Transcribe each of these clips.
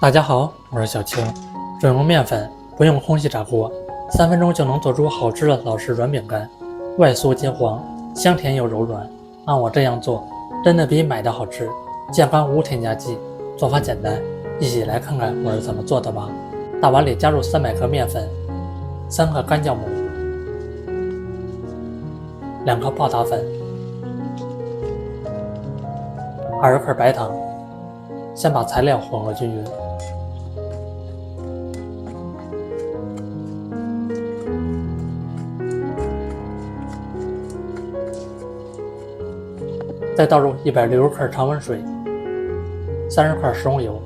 大家好，我是小青。准用面粉，不用空气炸锅，3分钟就能做出好吃的老式软饼干，外酥金黄，香甜又柔软。按我这样做，真的比买的好吃，健康无添加剂，做法简单，一起来看看我是怎么做的吧。大碗里加入300克面粉，3克干酵母，2克泡打粉，20克白糖。先把材料混合均匀。再倒入160克常温水，30克食用油，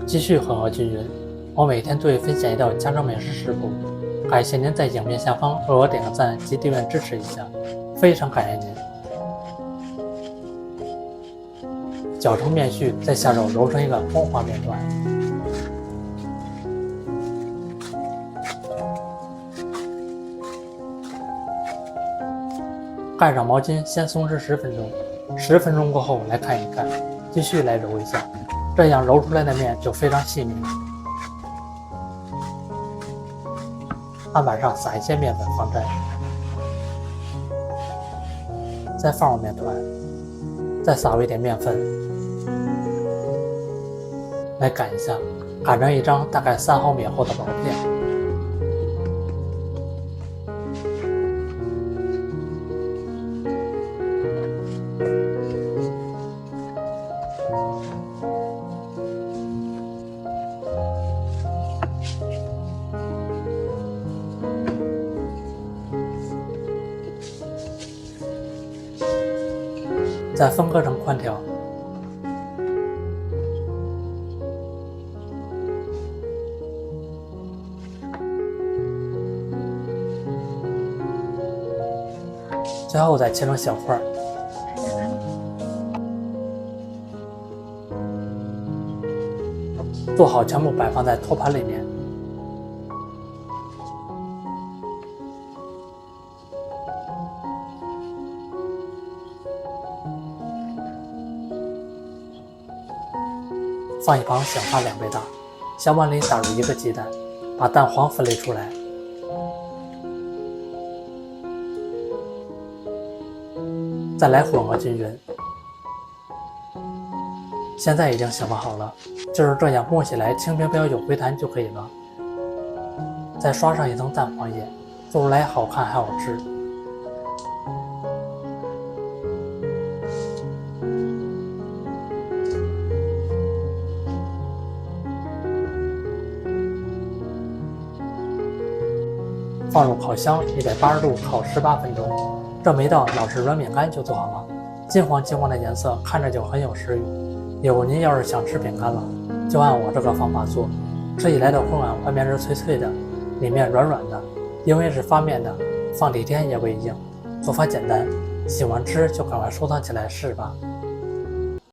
继续混合均匀。我每天都会分享一道家常美食食谱，感谢您在影片下方为我点个赞及订阅支持一下，非常感谢您。搅成面絮，再下手揉成一个光滑面团。盖上毛巾，先松弛10分钟。10分钟过后来看一看，继续来揉一下，这样揉出来的面就非常细密。案板上撒一些面粉防粘，再放入面团，再撒入一点面粉。来擀一下，擀成一张大概3毫米厚的薄片。再分割成宽条。最后再切成小块，做好全部摆放在托盘里面。放一旁小花2倍大，小碗里打入1个鸡蛋，把蛋黄分离出来。再来混合均匀。现在已经小放好了，就是这样摸起来轻飘飘有回弹就可以了。再刷上一层蛋黄液，做出来好看还好吃。放入烤箱180度烤18分钟。这么一道老式软饼干就做好了，金黄金黄的颜色看着就很有食欲。以后您要是想吃饼干了，就按我这个方法做，吃起来的混碗外面是脆脆的，里面软软的，因为是发面的，放几天也不会硬。做法简单，喜欢吃就赶快收藏起来试吧。